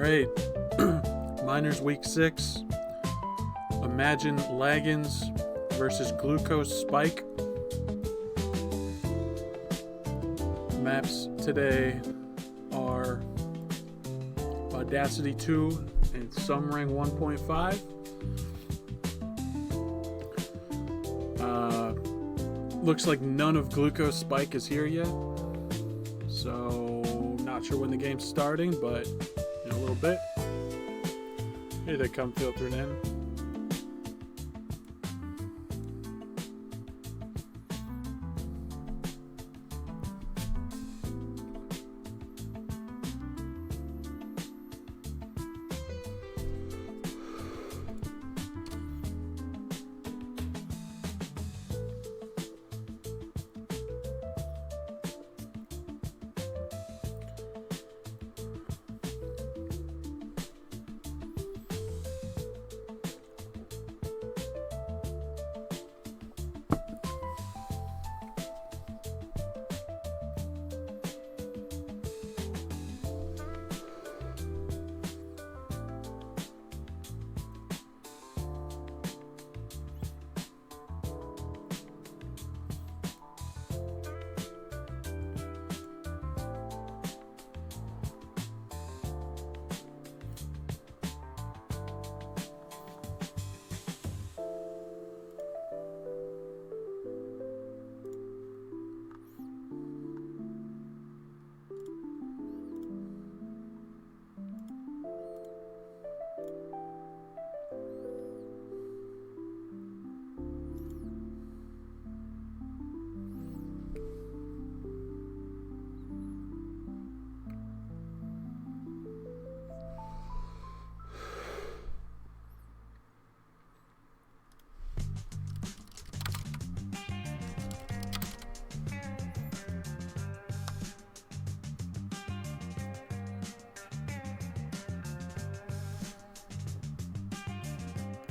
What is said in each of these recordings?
Alright, Miners Week 6. Imagine Lagins versus Glucose Spike. Maps today are Audacity 2 and Sumring 1.5. Looks like none of Glucose Spike is here yet, so not sure when the game's starting, but in a little bit. Here they come filtering in.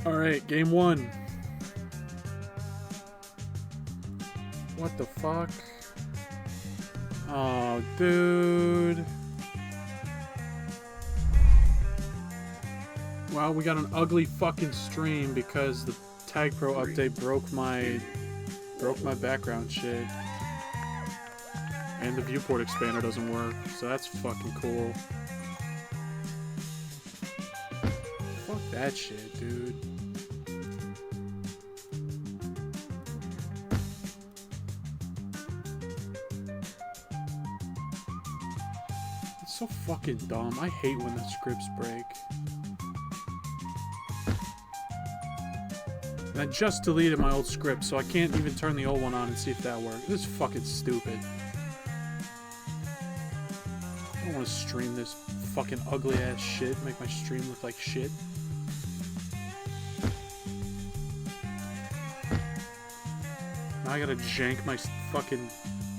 Alright, game one. What the fuck? Oh, dude. Wow, we got an ugly fucking stream because the Tag Pro update broke my background shit. And the viewport expander doesn't work, so that's fucking cool. Fuck that shit, dude. It's so fucking dumb. I hate when the scripts break. And I just deleted my old script, so I can't even turn the old one on and see if that works. This is fucking stupid. I don't want to stream this fucking ugly ass shit, make my stream look like shit. Now I gotta jank my fucking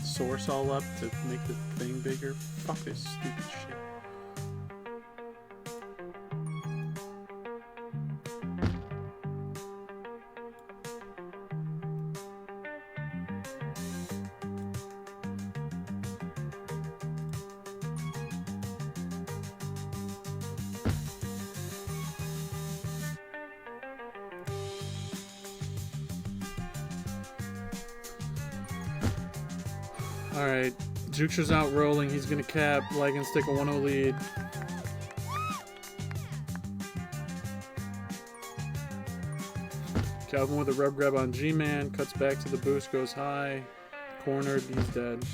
source all up to make the thing bigger. Fuck this stupid shit. Alright, Jukster's out rolling, he's gonna cap, Lagins take a 1-0 lead. Calvin with a rub grab on G-Man, cuts back to the boost, goes high, cornered, he's dead.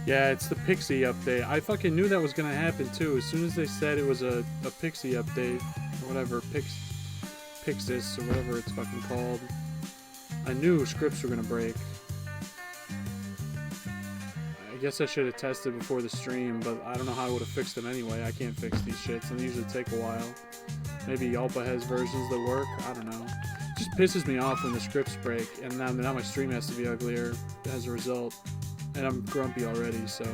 Yeah, it's the Pixie update. I fucking knew that was gonna happen too. As soon as they said it was a Pixie update, or whatever, Pixis, or whatever it's fucking called, I knew scripts were gonna break. I guess I should have tested before the stream, but I don't know how I would have fixed them anyway. I can't fix these shits, and they usually take a while. Maybe Yalpa has versions that work. I don't know. It just pisses me off when the scripts break, and now my stream has to be uglier as a result. And I'm grumpy already, so...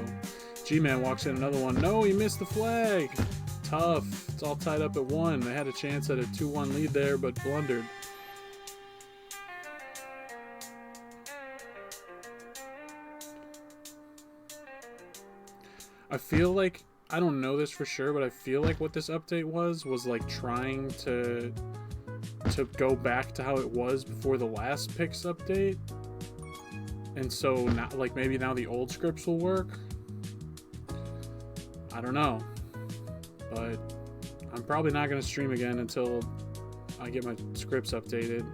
G-Man walks in another one. No, he missed the flag! Tough. It's all tied up at 1. They had a chance at a 2-1 lead there, but blundered. I feel like, I don't know this for sure, but I feel like what this update was like trying to go back to how it was before the last Pix update. And so now, like, maybe now the old scripts will work. I don't know. But I'm probably not going to stream again until I get my scripts updated.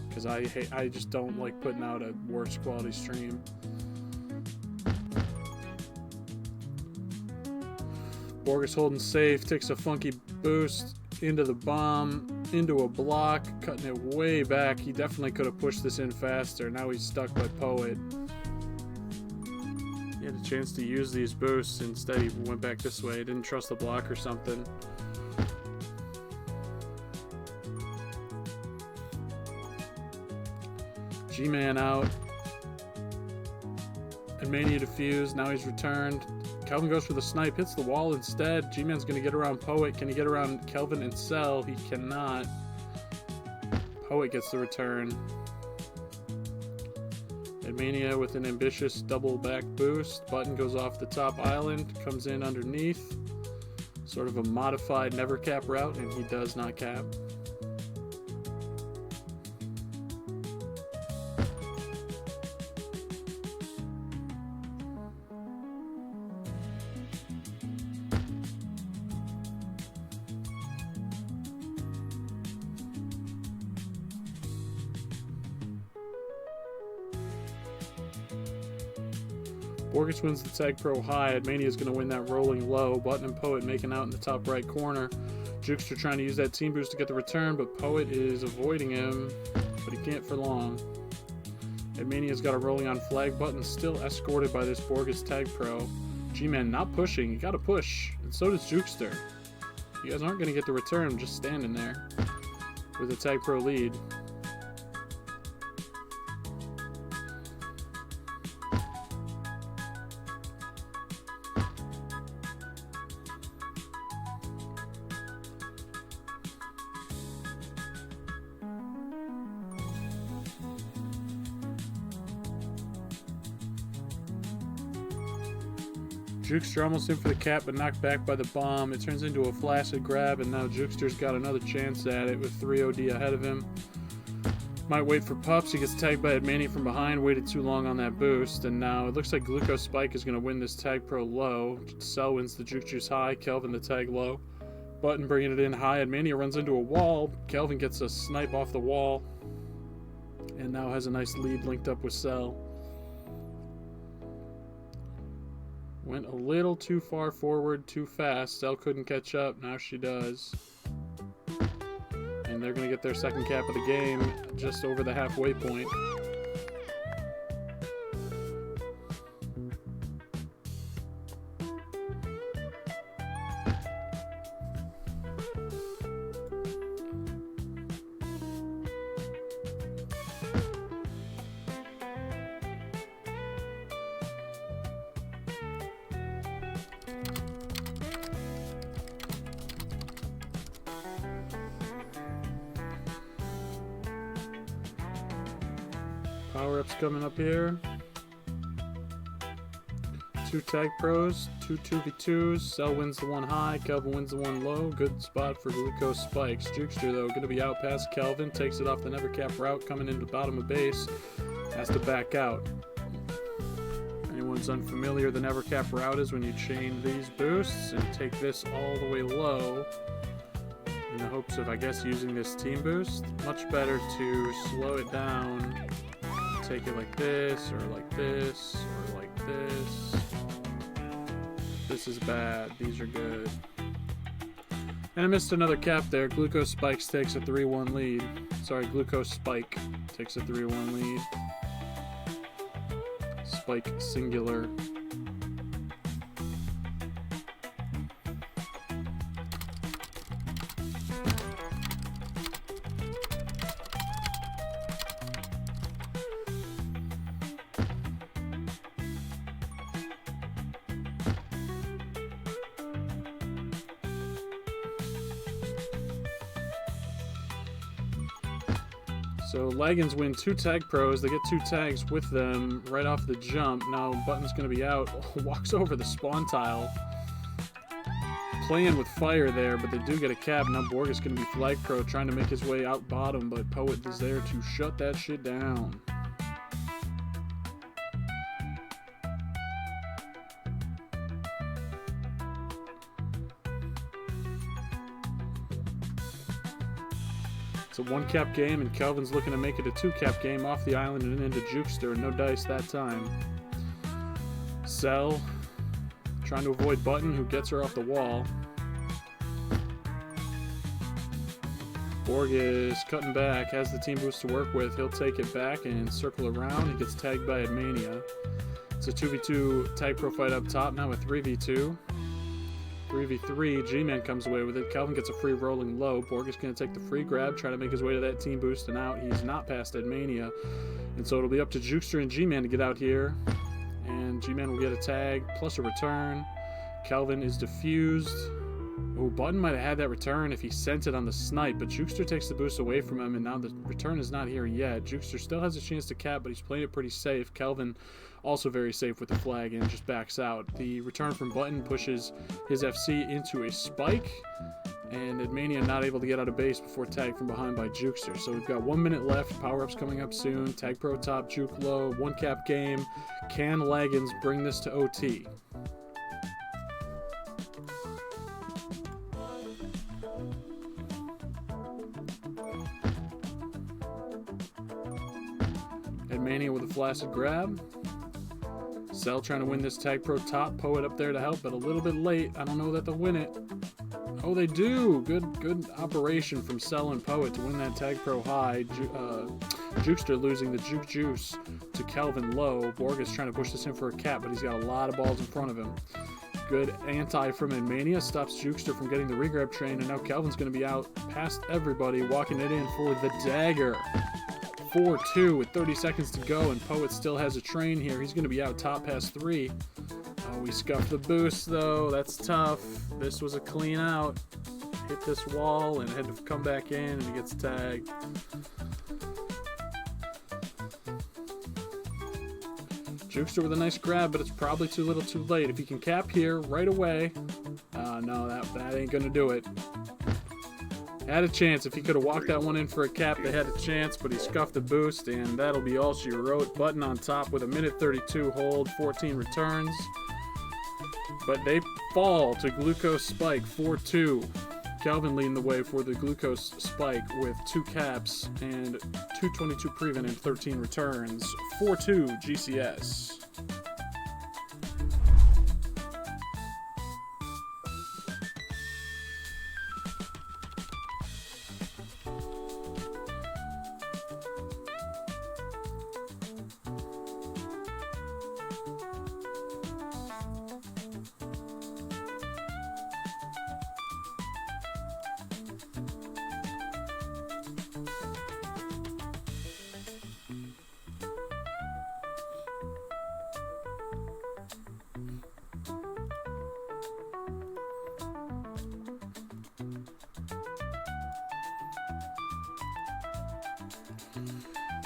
Because I just don't like putting out a worse quality stream. Borgus holding safe, takes a funky boost into the bomb, into a block, cutting it way back. He definitely could have pushed this in faster. Now he's stuck by Poet. He had a chance to use these boosts. Instead he went back this way. Didn't trust the block or something. G-Man out. And Mania defused. Now he's returned. Kelvin goes for the snipe, hits the wall instead. G-Man's going to get around Poet. Can he get around Kelvin and Cell? He cannot. Poet gets the return. And Mania with an ambitious double back boost. Button goes off the top island, comes in underneath. Sort of a modified never cap route, and he does not cap. Borgus wins the Tag Pro high. Mania's going to win that rolling low. Button and Poet making out in the top right corner. Jukester trying to use that team boost to get the return, but Poet is avoiding him, but he can't for long. And Mania's got a rolling on flag. Button still escorted by this Borgus Tag Pro. G-Man not pushing. You got to push. And so does Jukester. You guys aren't going to get the return, just standing there with a Tag Pro lead. Jukester almost in for the cap, but knocked back by the bomb. It turns into a flaccid grab, and now Jukester's got another chance at it with 3 OD ahead of him. Might wait for Pups. He gets tagged by Admani from behind. Waited too long on that boost, and now it looks like Glucose Spike is going to win this Tag Pro low. Cell wins the Juke Juice high. Kelvin the tag low. Button bringing it in high. Admani runs into a wall. Kelvin gets a snipe off the wall, and now has a nice lead linked up with Cell. Went a little too far forward, too fast. Cell couldn't catch up. Now she does. And they're going to get their second cap of the game just over the halfway point. Power-ups coming up here. 2 Tag Pros, 2 2v2s. Cell wins the one high, Kelvin wins the one low. Good spot for Glucose Spikes. Jukester, though, going to be out past Kelvin. Takes it off the never cap route, coming into the bottom of base. Has to back out. Anyone's unfamiliar, the never cap route is when you chain these boosts and take this all the way low in the hopes of, I guess, using this team boost. Much better to slow it down. Take it like this, or like this, or like this. This is bad. These are good. And I missed another cap there. Glucose Spikes takes a 3-1 lead. Sorry, Glucose Spike takes a 3-1 lead. Spike singular. So Leggins win 2 tag pros. They get 2 tags with them right off the jump. Now Button's going to be out. Walks over the spawn tile. Playing with fire there, but they do get a cap. Now Borg is going to be flag pro, trying to make his way out bottom, but Poet is there to shut that shit down. It's a 1-cap game, and Kelvin's looking to make it a 2-cap game off the island and into Jukester. No dice that time. Cell trying to avoid Button, who gets her off the wall. Borg is cutting back, has the team boost to work with. He'll take it back and circle around. He gets tagged by Admania. It's a 2v2 tag pro fight up top, now a 3v2. 3v3, G-Man comes away with it. Kelvin gets a free rolling low. Borg is going to take the free grab, try to make his way to that team boost and out. He's not past Admania. And so it'll be up to Jukester and G-Man to get out here. And G-Man will get a tag plus a return. Kelvin is defused. Oh, Button might have had that return if he sent it on the snipe, but Jukester takes the boost away from him, and now the return is not here yet. Jukester still has a chance to cap, but he's playing it pretty safe. Kelvin also very safe with the flag and just backs out. The return from Button pushes his FC into a spike, and Admania not able to get out of base before tag from behind by Jukester. So we've got 1 minute left. Power-ups coming up soon. Tag pro top, juke low, 1-cap game. Can Leggins bring this to OT? Admania with a flaccid grab. Cell trying to win this tag pro top. Poet up there to help, but a little bit late. I don't know that they'll win it. Oh, they do. Good operation from Cell and Poet to win that tag pro high. Jukester losing the juke juice to Kelvin low. Borg is trying to push this in for a cap, but he's got a lot of balls in front of him. Good anti from Admania stops Jukester from getting the regrab train, and now Kelvin's going to be out past everybody, walking it in for the dagger. 4-2 with 30 seconds to go, and Poet still has a train here. He's going to be out top past 3. Oh, we scuffed the boost, though. That's tough. This was a clean out. Hit this wall and had to come back in, and he gets tagged. Jukester with a nice grab, but it's probably too little too late. If he can cap here right away. No, that ain't going to do it. Had a chance. If he could have walked that one in for a cap, they had a chance, but he scuffed the boost, and that'll be all she wrote. Button on top with a minute 32 hold, 14 returns. But they fall to Glucose Spike, 4-2. Kelvin leading the way for the Glucose Spike with 2 caps and 222 prevent and 13 returns. 4-2 GCS.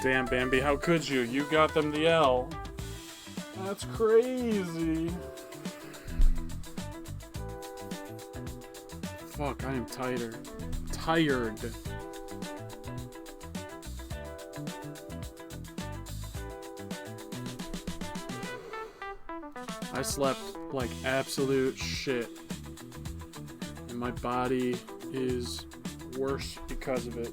Damn, Bambi, how could you? You got them the L. That's crazy. Fuck, I am tired. I slept like absolute shit. And my body is worse because of it.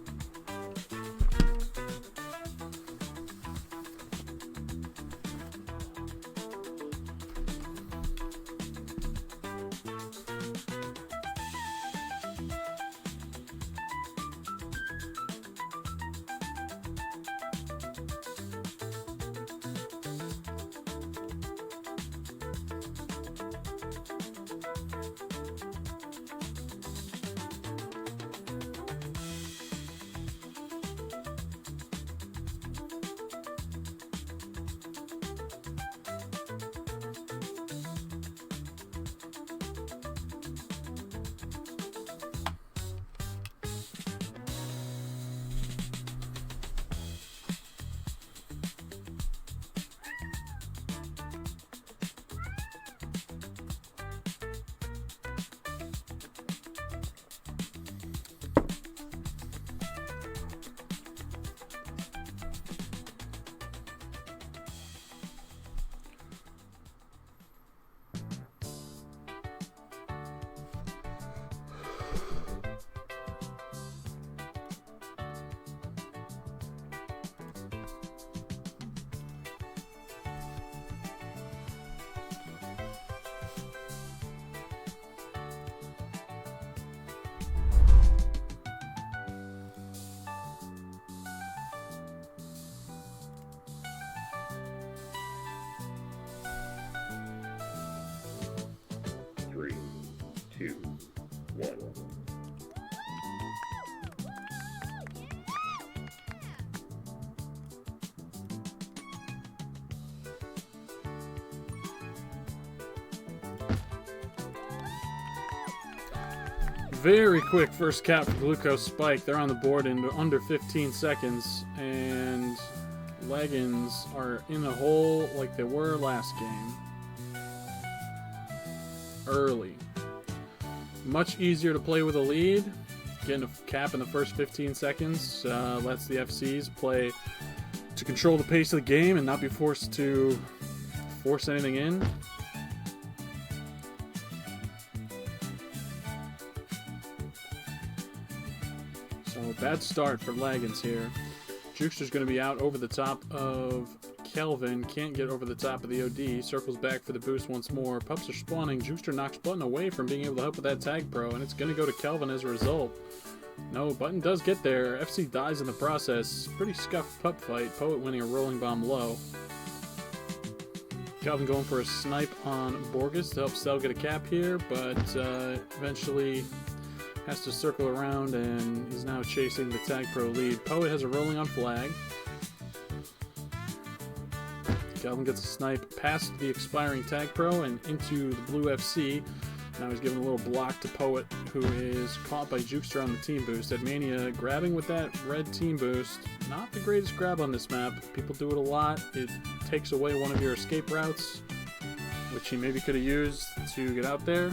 Very quick first cap for Glucose Spike. They're on the board in under 15 seconds, and Leggins are in the hole like they were last game. Early. Much easier to play with a lead. Getting a cap in the first 15 seconds lets the FCs play to control the pace of the game and not be forced to force anything in. So bad start for Leggins here. Jukster's going to be out over the top of Kelvin. Can't get over the top of the OD. Circles back for the boost once more. Pups are spawning. Jukester knocks Button away from being able to help with that tag pro, and it's going to go to Kelvin as a result. No, Button does get there. FC dies in the process. Pretty scuffed pup fight. Poet winning a rolling bomb low. Kelvin going for a snipe on Borges to help Cell get a cap here, but eventually has to circle around, and he's now chasing the tag pro lead. Poet has a rolling on flag. Kelvin gets a snipe past the expiring tag pro and into the blue FC. Now he's giving a little block to Poet, who is caught by Jukester on the team boost. Edmania grabbing with that red team boost. Not the greatest grab on this map. People do it a lot. It takes away one of your escape routes, which he maybe could have used to get out there.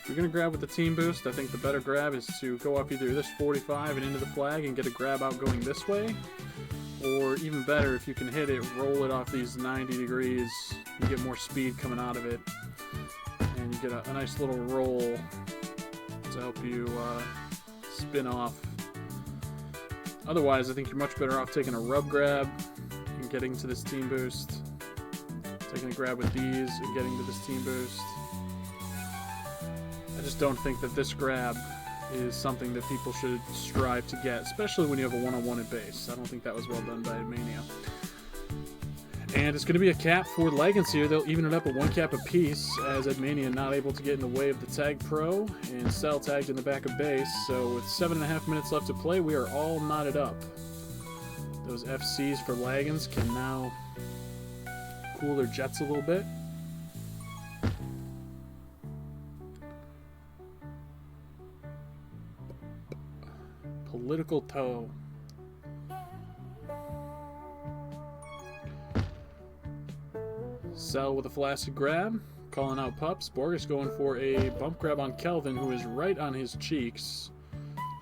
If you're going to grab with the team boost, I think the better grab is to go off either this 45 and into the flag and get a grab out going this way. Or even better, if you can hit it, roll it off these 90 degrees. You get more speed coming out of it. And you get a nice little roll to help you spin off. Otherwise, I think you're much better off taking a rub grab and getting to this team boost. Taking a grab with these and getting to this team boost. I just don't think that this grab is something that people should strive to get, especially when you have a one-on-one at base. I don't think that was well done by Edmania. And it's going to be a cap for Leggins here. They'll even it up at one cap apiece, as Edmania not able to get in the way of the tag pro, and Cell tagged in the back of base. So with 7.5 minutes left to play, we are all knotted up. Those FCs for Leggins can now cool their jets a little bit. Political toe. Cell with a flaccid grab, calling out Pups. Borges going for a bump grab on Kelvin, who is right on his cheeks.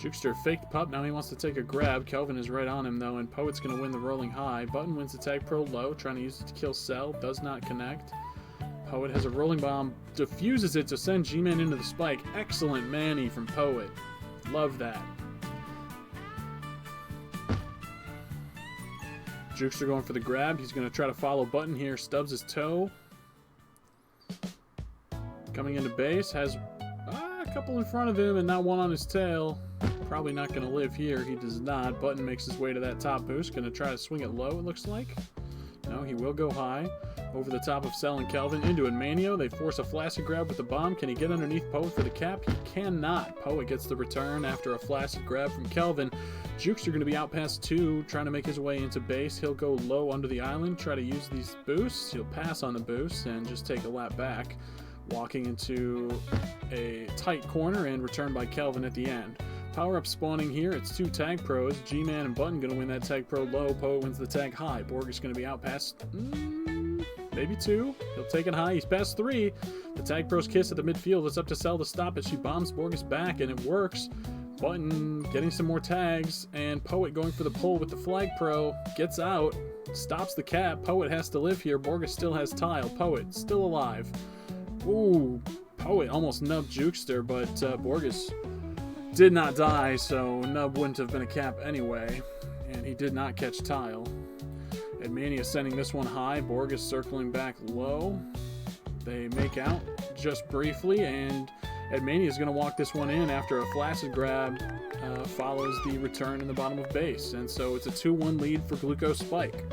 Jukester faked Pup, now he wants to take a grab. Kelvin is right on him though, and Poet's going to win the rolling high. Button wins the tag pro low, trying to use it to kill Cell, does not connect. Poet has a rolling bomb, diffuses it to send G-Man into the spike. Excellent Manny from Poet. Love that. Jukester going for the grab. He's going to try to follow Button here. Stubs his toe. Coming into base. Has a couple in front of him and not one on his tail. Probably not going to live here. He does not. Button makes his way to that top boost. Going to try to swing it low, it looks like. No, he will go high. Over the top of Cell and Kelvin into Edmanio. They force a flaccid grab with the bomb. Can he get underneath Poet for the cap? He cannot. Poet gets the return after a flaccid grab from Kelvin. Jukester going to be out past 2, trying to make his way into base. He'll go low under the island, try to use these boosts. He'll pass on the boost and just take a lap back, walking into a tight corner and return by Kelvin at the end. Power up spawning here. It's 2 tag pros. G-Man and Button going to win that tag pro low. Poet wins the tag high. Borges going to be out past maybe 2. He'll take it high. He's past 3. The tag pros kiss at the midfield. It's up to Cell to stop it. She bombs Borges back, and it works. Button getting some more tags, and Poet going for the pull with the flag pro. Gets out. Stops the cap. Poet has to live here. Borges still has tile. Poet still alive. Ooh. Poet almost nubbed Jukester, but Borges did not die, so nub wouldn't have been a cap anyway. And he did not catch tile. Edmania sending this one high. Borges circling back low. They make out just briefly, and Edmania is going to walk this one in after a flaccid grab follows the return in the bottom of base. And so it's a 2-1 lead for Glucose Spike.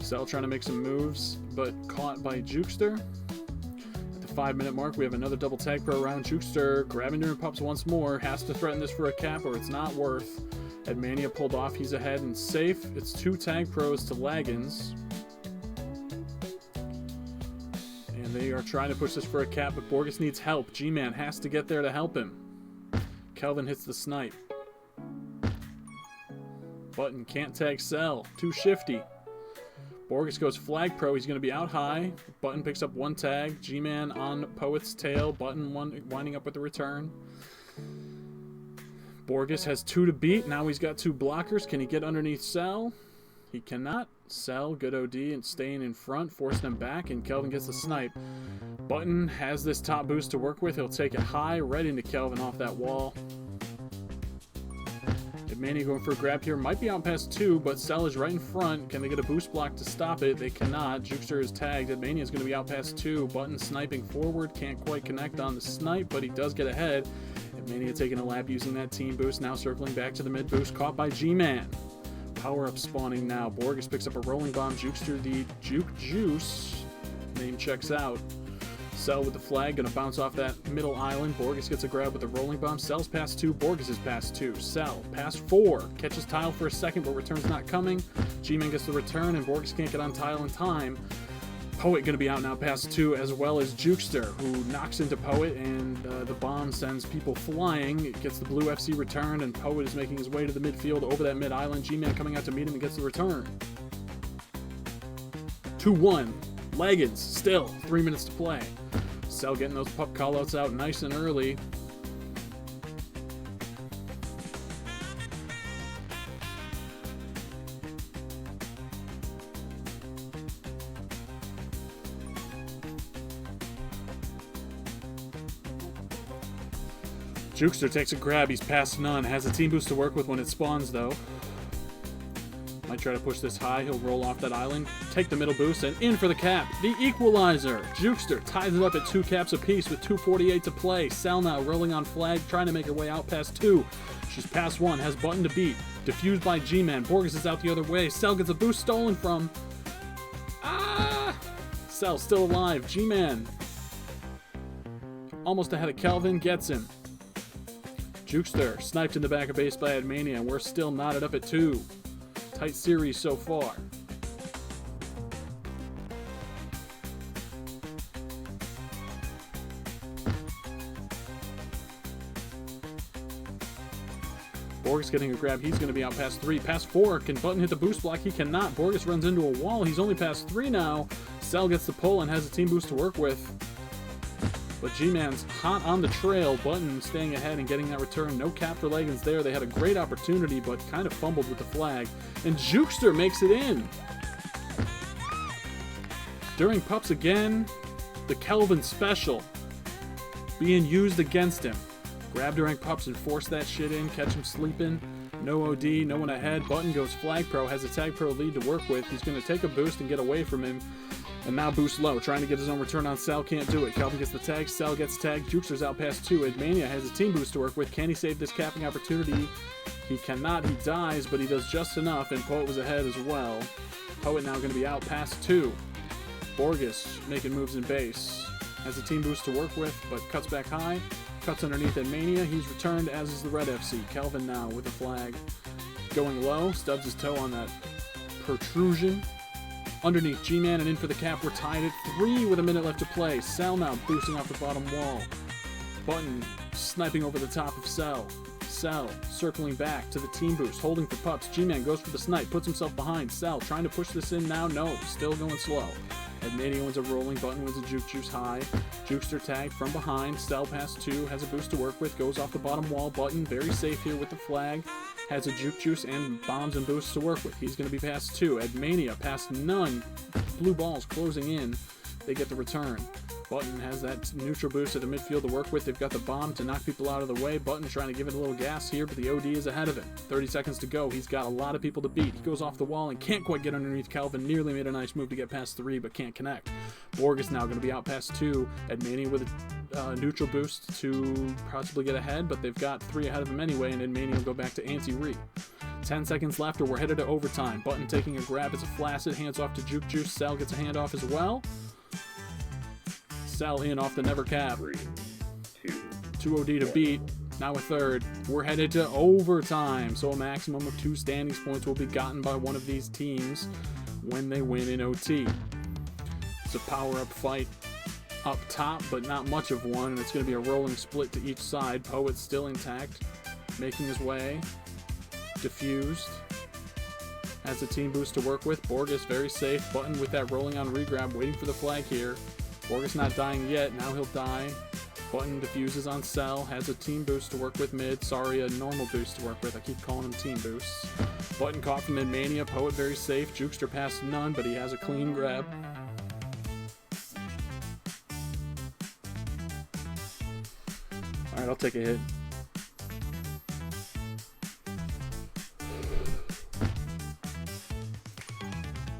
Cell trying to make some moves, but caught by Jukester. At the 5-minute mark, we have another double tag pro around. Jukester grabbing during Pups once more. Has to threaten this for a cap or it's not worth. Edmania pulled off. He's ahead and safe. It's 2 tag pros to Leggins. And They are trying to push this for a cap, but Borges needs help. G-Man has to get there to help him. Kelvin hits the snipe. Button can't tag Cell. Too shifty. Borges goes flag pro. He's going to be out high. Button picks up one tag. G-Man on Poet's tail. Button winding up with the return. Borges has 2 to beat. Now he's got 2 blockers. Can he get underneath Cell? He cannot. Cell, good OD, and staying in front, forcing him back, and Kelvin gets the snipe. Button has this top boost to work with. He'll take it high, right into Kelvin off that wall. Mania going for a grab here. Might be out past 2, but Cell is right in front. Can they get a boost block to stop it? They cannot. Jukester is tagged. Mania is going to be out past 2. Button sniping forward. Can't quite connect on the snipe, but he does get ahead. Mania taking a lap using that team boost. Now circling back to the mid boost. Caught by G-Man. Power up spawning now. Borges picks up a rolling bomb. Jukester, the Juke Juice. Name checks out. Cell with the flag, gonna bounce off that middle island. Borges gets a grab with the rolling bomb. Cell's past 2, Borges is past 2. Cell, past 4. Catches Tile for a second, but return's not coming. G-Man gets the return, and Borges can't get on Tile in time. Poet gonna be out now past 2, as well as Jukester, who knocks into Poet, and the bomb sends people flying. It gets the blue FC return, and Poet is making his way to the midfield over that mid-island. G-Man coming out to meet him and gets the return. 2-1. Leggins, still 3 minutes to play. Cell getting those pup callouts out nice and early. Jukester takes a grab. He's past none. Has a team boost to work with when it spawns, though. Might try to push this high. He'll roll off that island, take the middle boost, and in for the cap. The equalizer. Jukester ties it up at 2 caps apiece with 2:48 to play. Cell now rolling on flag, trying to make her way out past 2. She's past 1, has Button to beat. Diffused by G-Man. Borges is out the other way. Cell gets a boost stolen from... Cell still alive. G-Man almost ahead of Kelvin. Gets him. Jukester sniped in the back of base by Admania, and we're still knotted up at 2. Tight series so far. Borges getting a grab. He's going to be out past 3. Past 4. Can Button hit the boost block? He cannot. Borges runs into a wall. He's only past 3 now. Cell gets the pull and has a team boost to work with. But G-Man's hot on the trail. Button staying ahead and getting that return. No cap for Leggins there. They had a great opportunity, but kind of fumbled with the flag. And Jukester makes it in. During pups again, the Kelvin special being used against him. Grab during pups and force that shit in. Catch him sleeping. No OD, no one ahead. Button goes flag pro. Has a tag pro lead to work with. He's going to take a boost and get away from him. And now boost low, trying to get his own return on Cell, can't do it. Kelvin gets the tag, Cell gets tagged, Jukester's out past 2. Admania has a team boost to work with. Can he save this capping opportunity? He cannot, he dies, but he does just enough, and Poet was ahead as well. Poet now going to be out past 2. Borges making moves in base. Has a team boost to work with, but cuts back high. Cuts underneath Admania. He's returned, as is the red FC. Kelvin now with a flag. Going low, stubs his toe on that protrusion. Underneath G-Man and in for the cap. We're tied at 3 with a minute left to play. Cell now boosting off the bottom wall. Button sniping over the top of Cell. Cell circling back to the team boost, holding for pups. G-Man goes for the snipe, puts himself behind. Cell trying to push this in now. No, still going slow. Admania wins a rolling. Button wins a Juke Juice high. Jukester tagged from behind. Cell past 2, has a boost to work with. Goes off the bottom wall. Button very safe here with the flag. Has a Juke Juice and bombs and boosts to work with. He's going to be past 2. Admania past none. Blue balls closing in. They get the return. Button has that neutral boost at the midfield to work with. They've got the bomb to knock people out of the way. Button trying to give it a little gas here, but the OD is ahead of him. 30 seconds to go. He's got a lot of people to beat. He goes off the wall and can't quite get underneath Kelvin. Nearly made a nice move to get past 3, but can't connect. Borges now going to be out past 2. Admania with a neutral boost to possibly get ahead, but they've got 3 ahead of him anyway, and Admania will go back to anti-re. 10 seconds left, or we're headed to overtime. Button taking a grab. It's a flaccid. Hands off to Juke Juice. Cell gets a handoff as well. Cell in off the never cap. 3, 2 OD to beat. Now a third. We're headed to overtime. So a maximum of 2 standings points will be gotten by one of these teams when they win in OT. It's a power-up fight. up top, but not much of one, and it's going to be a rolling split to each side. Poet still intact, making his way. Diffused. Has a team boost to work with. Borgus very safe. Button with that rolling on regrab, waiting for the flag here. Borgus not dying yet. Now he'll die. Button diffuses on Cell. Has a team boost to work with mid. Sorry, a normal boost to work with. I keep calling them team boosts. Button caught from mid Mania. Poet very safe. Jukester passed none, but he has a clean grab. Alright, I'll take a hit.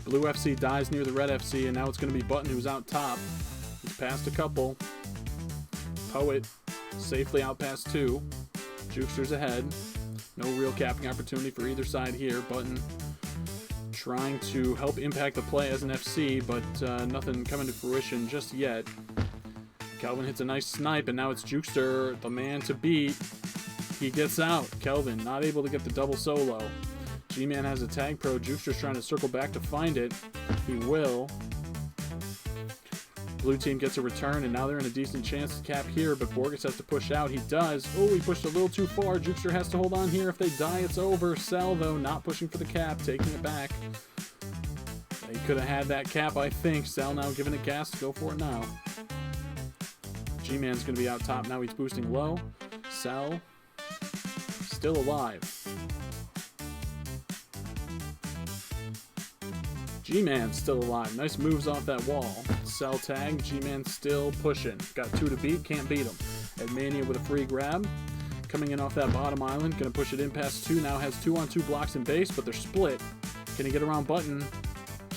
Blue FC dies near the red FC, and now it's going to be Button who's out top. He's passed a couple. Poet safely out past two. Jukester's ahead. No real capping opportunity for either side here. Button trying to help impact the play as an FC, but nothing coming to fruition just yet. Kelvin hits a nice snipe, and now it's Jukester, the man to beat. He gets out. Kelvin not able to get the double solo. G-Man has a tag pro. Jukester's trying to circle back to find it. He will. Blue team gets a return, and now they're in a decent chance to cap here, but Borgus has to push out. He does. Oh, he pushed a little too far. Jukester has to hold on here. If they die, it's over. Cell, though, not pushing for the cap, taking it back. They could have had that cap, I think. Cell now giving it gas. Go for it now. G-Man's going to be out top. Now he's boosting low. Cell still alive. G-Man still alive. Nice moves off that wall. Cell tag. G-Man still pushing. Got two to beat. Can't beat him. Edmania with a free grab. Coming in off that bottom island. Going to push it in past two. Now has 2-on-2 blocks in base, but they're split. Can he get around Button?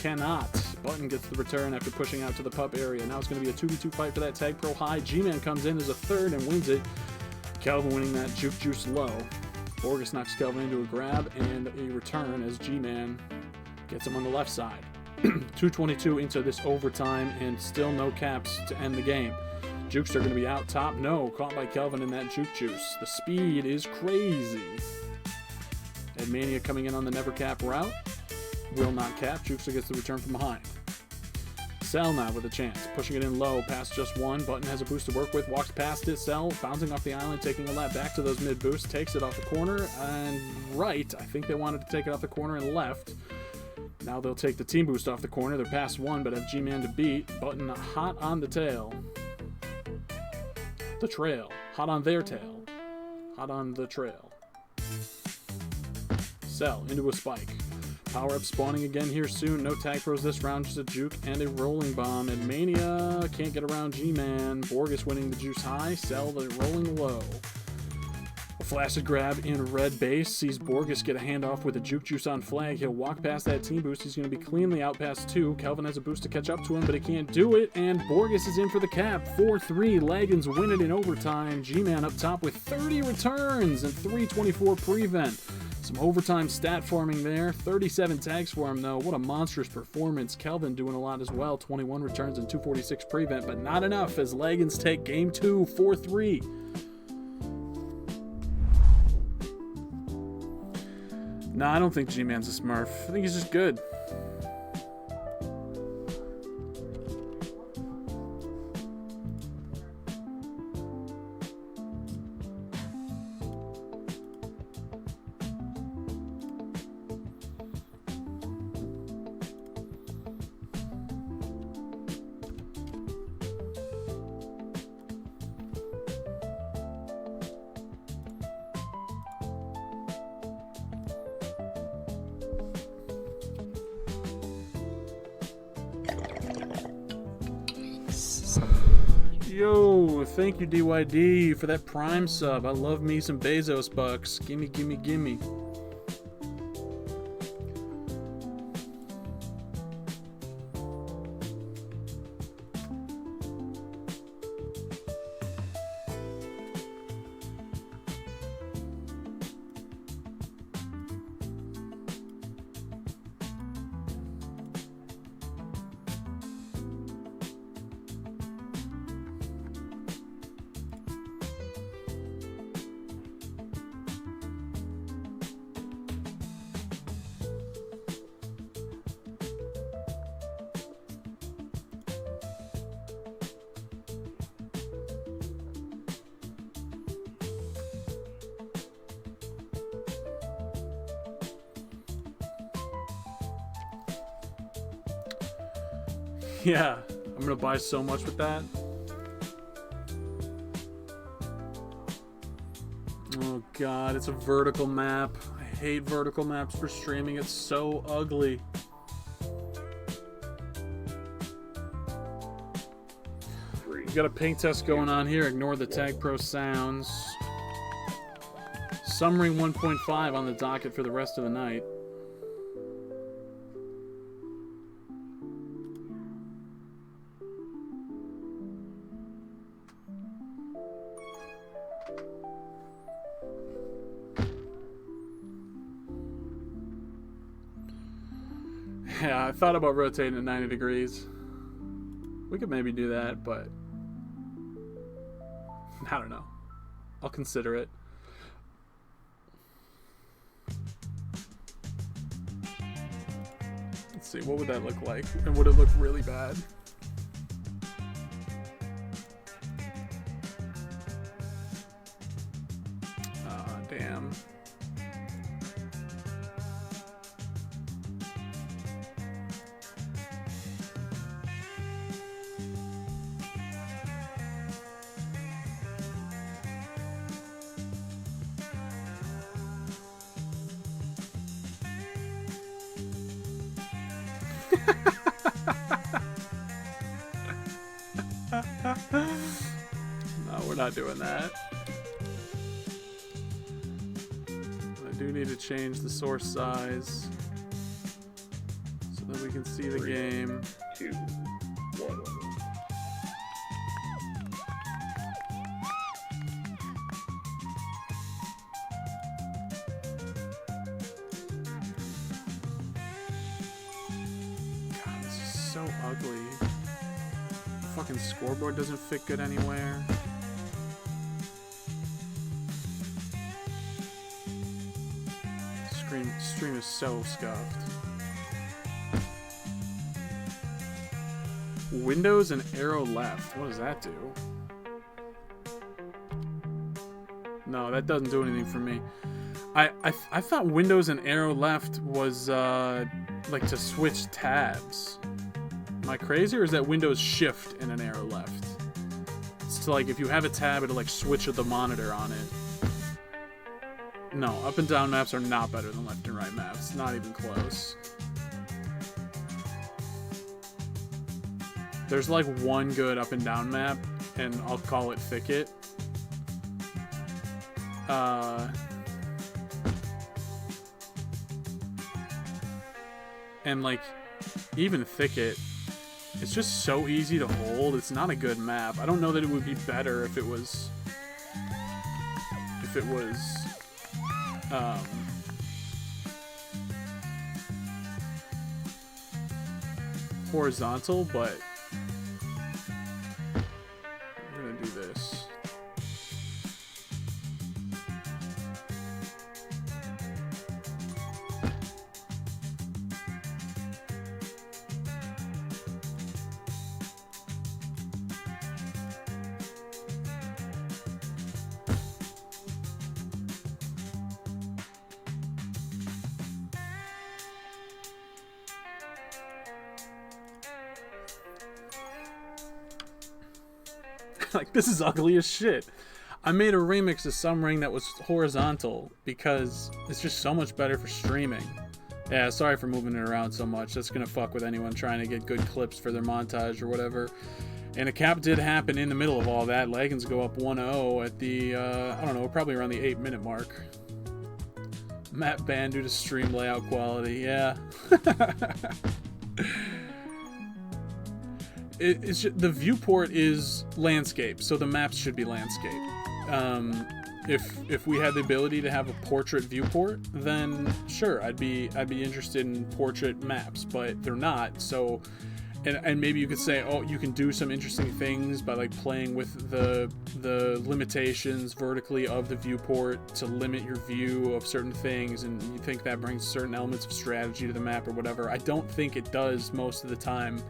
Cannot. Button gets the return after pushing out to the pup area. Now it's going to be a 2v2 fight for that tag pro high. G-Man comes in as a third and wins it. Kelvin winning that juke juice low. Borgus knocks Kelvin into a grab and a return as G-Man gets him on the left side. 2:22 into this overtime and still no caps to end the game. Jukes are going to be out top. No, caught by Kelvin in that juke juice. The speed is crazy. Edmania coming in on the never cap route. Will not cap. Jukester gets the return from behind. Cell now with a chance. Pushing it in low. Past just one. Button has a boost to work with. Walks past it. Cell bouncing off the island. Taking a lap back to those mid boosts. Takes it off the corner. And right. I think they wanted to take it off the corner and left. Now they'll take the team boost off the corner. They're past one, but have G-Man to beat. Button hot on the tail. The trail. Hot on their tail. Hot on the trail. Cell into a spike. Power up spawning again here soon. No tag pros this round, just a juke and a rolling bomb. And Mania can't get around G-Man. Borgus winning the juice high. Cell the rolling low. A flaccid grab in red base. Sees Borgus get a handoff with a juke juice on flag. He'll walk past that team boost. He's going to be cleanly out past two. Kelvin has a boost to catch up to him, but he can't do it. And Borgus is in for the cap. 4-3. Lagans win it in overtime. G-Man up top with 30 returns and 324 prevent. Some overtime stat farming there. 37 tags for him, though. What a monstrous performance. Kelvin doing a lot as well. 21 returns and 246 prevent, but not enough as Lagans take game 2, 4-3. Nah, I don't think G-Man's a smurf. I think he's just good. Yo, thank you DYD for that Prime sub. I love me some Bezos bucks. Gimme, gimme, gimme. Yeah, I'm gonna buy so much with that. Oh god, it's a vertical map. I hate vertical maps for streaming. It's so ugly. We got a ping test going on here. Ignore the Tag Pro sounds. Summering 1.5 on the docket for the rest of the night. Yeah, I thought about rotating at 90 degrees. We could maybe do that, but I don't know. I'll consider it. Let's see, what would that look like? And would it look really bad? Ah, damn. No, we're not doing that. I do need to change the source size so that we can see the game. 2, 1. God, this is so ugly. The fucking scoreboard doesn't fit good anywhere. Stream is so scuffed. Windows and arrow left. What does that do? No, that doesn't do anything for me. I thought Windows and arrow left was like to switch tabs. Am I crazy, or is that Windows shift and an arrow left? It's to, like, if you have a tab, it'll like switch the monitor on it. No, up and down maps are not better than left and right maps. Not even close. There's like one good up and down map, and I'll call it Thicket. And like, even Thicket, it's just so easy to hold. It's not a good map. I don't know that it would be better if it was horizontal, but we're gonna do this. Like, this is ugly as shit. I made a remix of some ring that was horizontal because it's just so much better for streaming. Yeah, sorry for moving it around so much. That's gonna fuck with anyone trying to get good clips for their montage or whatever. And a cap did happen in the middle of all that. Leggings go up 1-0 at the, I don't know, probably around the 8-minute mark. Map banned due to stream layout quality. Yeah. It's just, the viewport is landscape, so the maps should be landscape. If we had the ability to have a portrait viewport, then sure, I'd be interested in portrait maps, but they're not. So, and maybe you could say, oh, you can do some interesting things by like playing with the limitations vertically of the viewport to limit your view of certain things, and you think that brings certain elements of strategy to the map or whatever. I don't think it does most of the time.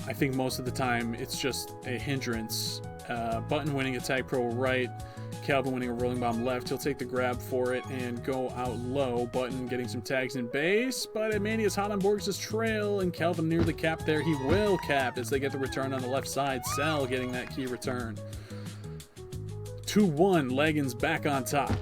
I think most of the time it's just a hindrance, Button winning a tag pro right, Calvin winning a rolling bomb left. He'll take the grab for it and go out low. Button getting some tags in base, but Mania's hot on Borges' trail, and Calvin near the cap there. He will cap as they get the return on the left side. Cell getting that key return. 2-1, Leggins back on top.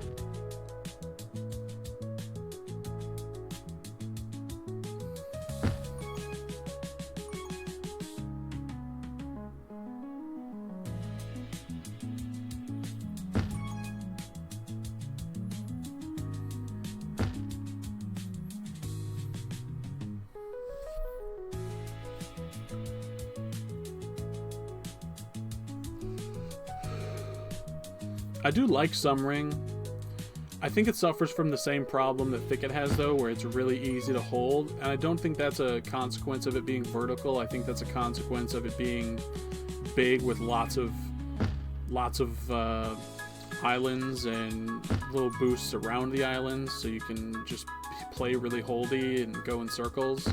I do like Summering. I think it suffers from the same problem that Thicket has, though, where it's really easy to hold. And I don't think that's a consequence of it being vertical. I think that's a consequence of it being big with lots of islands and little boosts around the islands, so you can just play really holdy and go in circles.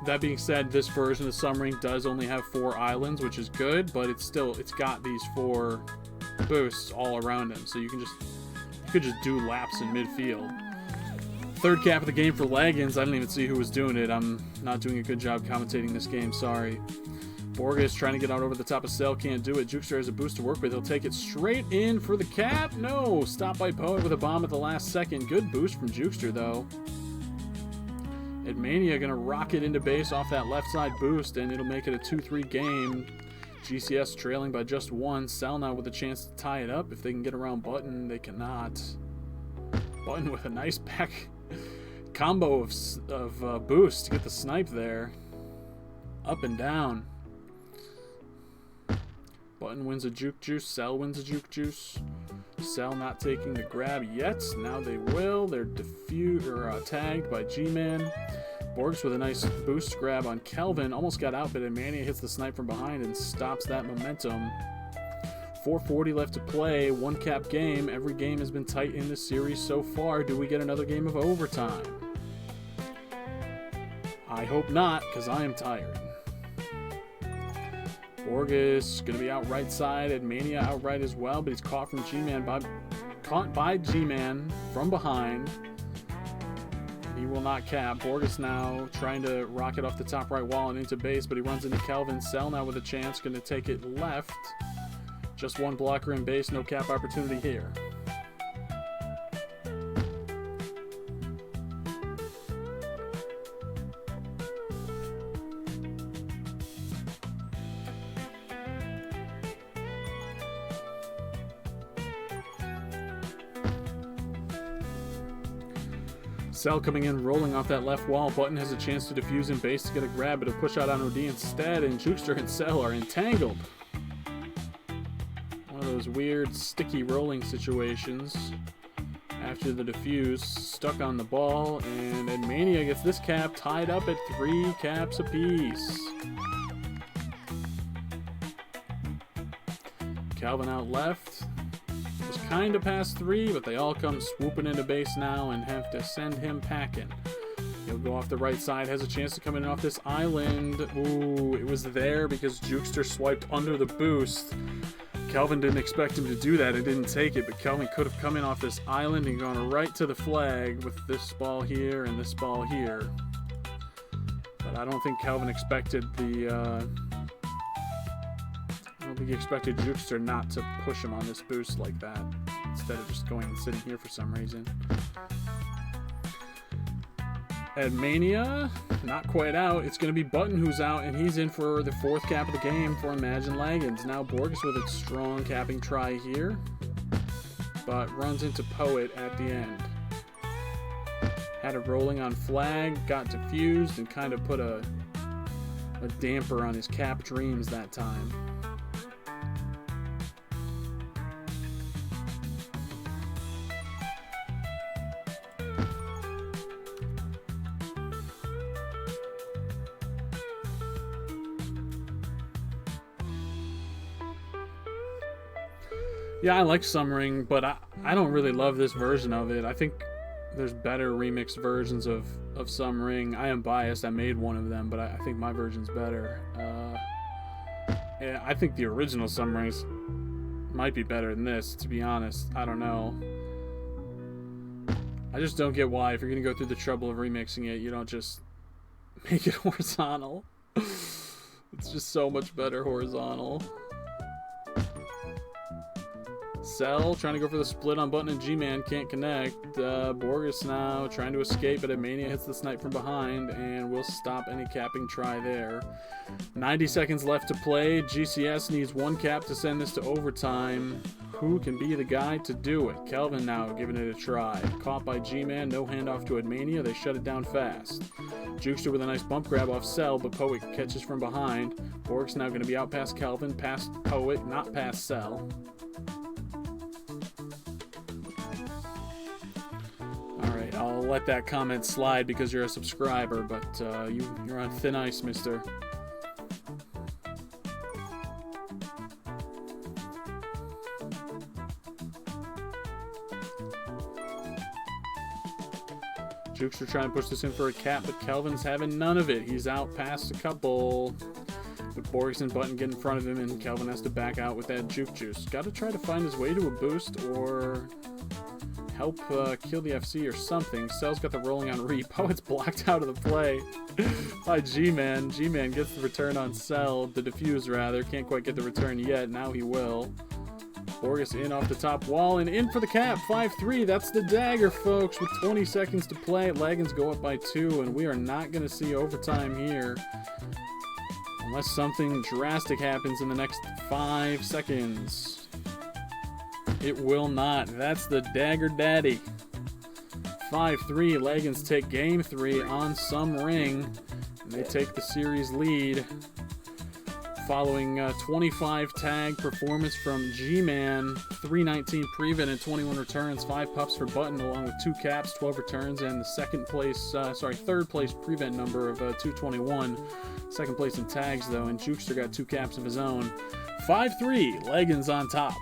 That being said, this version of Summering does only have 4 islands, which is good, but it's got these 4 boosts all around him, so you could just do laps in midfield. Third cap of the game for Leggins. I didn't even see who was doing it. I'm not doing a good job commentating this game, sorry. Borges trying to get out over the top of Cell, can't do it. Jukester has a boost to work with. He'll take it straight in for the cap. No, stop by Poet with a bomb at the last second. Good boost from Jukester, though. Mania gonna rock it into base off that left side boost, and it'll make it a 2-3 game. GCS trailing by just 1. Cell now with a chance to tie it up. If they can get around Button, they cannot. Button with a nice back combo of boost to get the snipe there. Up and down. Button wins a juke juice. Cell wins a juke juice. Cell not taking the grab yet. Now they will. They're tagged by G-Man. Borges with a nice boost grab on Kelvin. Almost got out, but Mania hits the snipe from behind and stops that momentum. 4:40 left to play. 1 cap game. Every game has been tight in this series so far. Do we get another game of overtime? I hope not, because I am tired. Borges going to be out right side, and Mania out right as well, but he's caught from G-Man caught by G-Man from behind. He will not cap. Borges now trying to rocket off the top right wall and into base, but he runs into Kelvin. Cell now with a chance, going to take it left. Just 1 blocker in base, no cap opportunity here. Cell coming in, rolling off that left wall. Button has a chance to defuse in base to get a grab, but a push out on OD instead, and Jukester and Cell are entangled. One of those weird, sticky rolling situations. After the defuse, stuck on the ball, and Mania gets this cap tied up at 3 caps apiece. Calvin out left. Was kind of past 3, but they all come swooping into base now and have to send him packing. He'll go off the right side, has a chance to come in off this island. Ooh, it was there because Jukester swiped under the boost. Kelvin didn't expect him to do that and didn't take it, but Kelvin could have come in off this island and gone right to the flag with this ball here and this ball here. But I don't think Kelvin expected I don't think he expected Jukester not to push him on this boost like that, instead of just going and sitting here for some reason. At Mania, not quite out. It's going to be Button who's out, and he's in for the 4th cap of the game for Imagine Lagans. Now Borges with a strong capping try here, but runs into Poet at the end. Had a rolling on flag, got defused, and kind of put a damper on his cap dreams that time. Yeah, I like Summering, but I don't really love this version of it. I think there's better remixed versions of Summering. I am biased. I made one of them, but I think my version's better. Yeah, I think the original Submarines might be better than this, to be honest. I don't know. I just don't get why, if you're going to go through the trouble of remixing it, you don't just make it horizontal. It's just so much better horizontal. Cell trying to go for the split on button, and G-Man can't connect. Borges now trying to escape, but Mania hits the snipe from behind and will stop any capping try there. 90 seconds left to play. GCS needs one cap to send this to overtime. Who can be the guy to do it? Kelvin now giving it a try. Caught by G-Man, no handoff to Admania. They shut it down fast. Jukester with a nice bump grab off Cell, but Poet catches from behind. Borg's now going to be out past Kelvin, past Poet, not past Cell. Alright, I'll let that comment slide because you're a subscriber, but you're on thin ice, mister. Jukester trying to push this in for a cap, but Kelvin's having none of it. He's out past a couple. But Borges and Button get in front of him, and Kelvin has to back out with that juke juice. Got to try to find his way to a boost or help kill the FC or something. Cell's got the rolling on Reap. Oh, it's blocked out of the play by G-Man. G-Man gets the return on Cell, the defuse rather. Can't quite get the return yet. Now he will. Borges in off the top wall and in for the cap. 5-3. That's the dagger, folks. With 20 seconds to play, Lagans go up by 2, and we are not going to see overtime here unless something drastic happens in the next 5 seconds. It will not. That's the dagger daddy. 5-3. Lagans take game 3 on some ring, and they take the series lead. Following 25 tag performance from G-Man, 319 prevent and 21 returns, 5 pups for Button along with 2 caps, 12 returns, and the third place prevent number of 221. Second place in tags though, and Jukester got 2 caps of his own. 5-3, Lagans on top.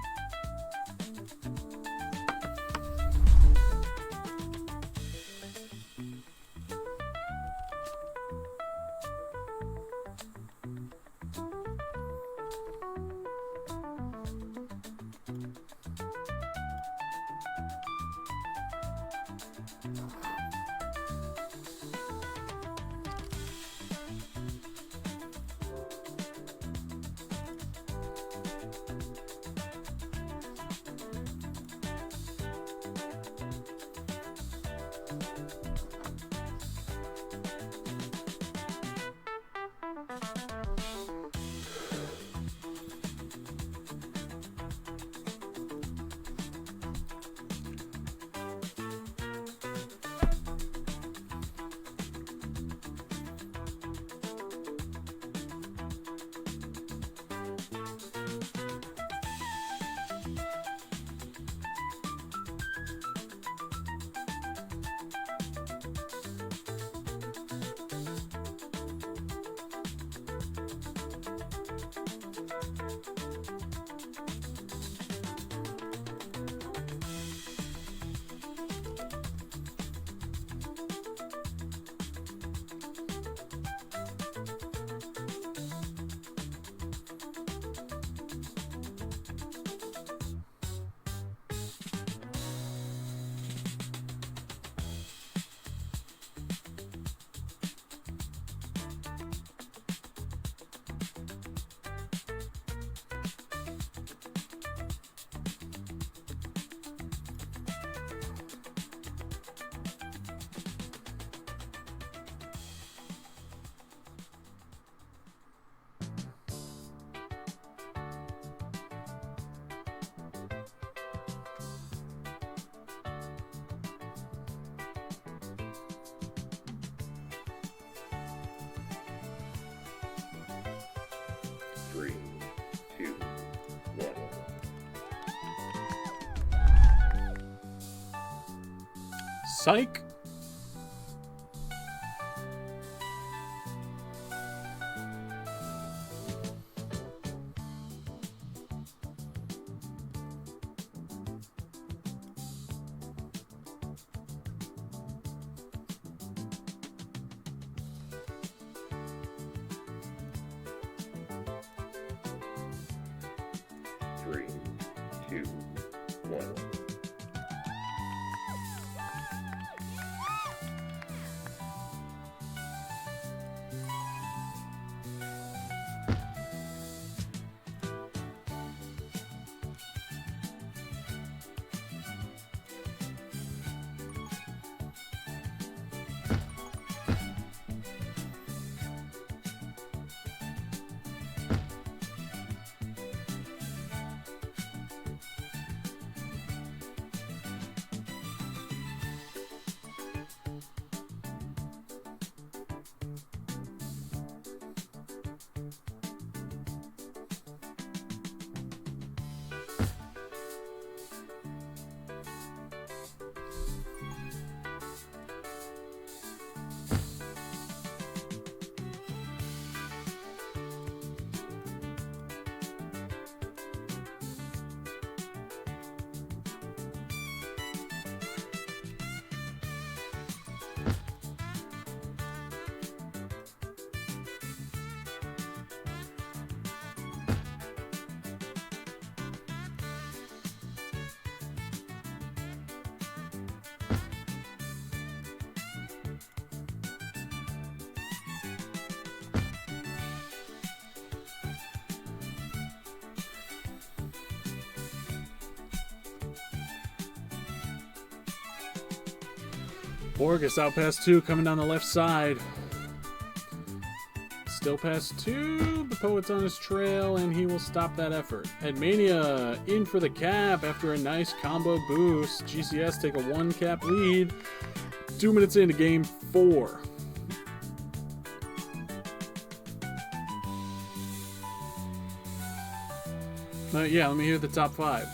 Three, two, one. Psych. 3, 2, 1. Borges out past 2, coming down the left side. Still past 2, the Poet's on his trail, and he will stop that effort. Edmania in for the cap after a nice combo boost. GCS take a 1-cap lead. 2 minutes into game 4. Yeah, let me hear the top 5.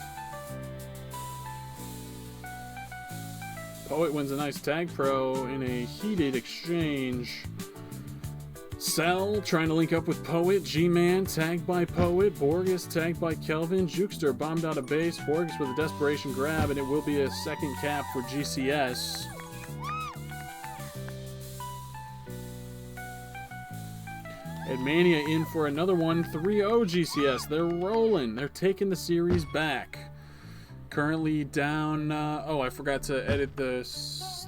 Poet wins a nice tag pro in a heated exchange. Cell trying to link up with Poet. G-Man tagged by Poet. Borges tagged by Kelvin. Jukester bombed out of base. Borges with a desperation grab, and it will be a second cap for GCS. Edmania in for another one. 3-0 GCS. They're rolling. They're taking the series back. Currently down. Oh, I forgot to edit the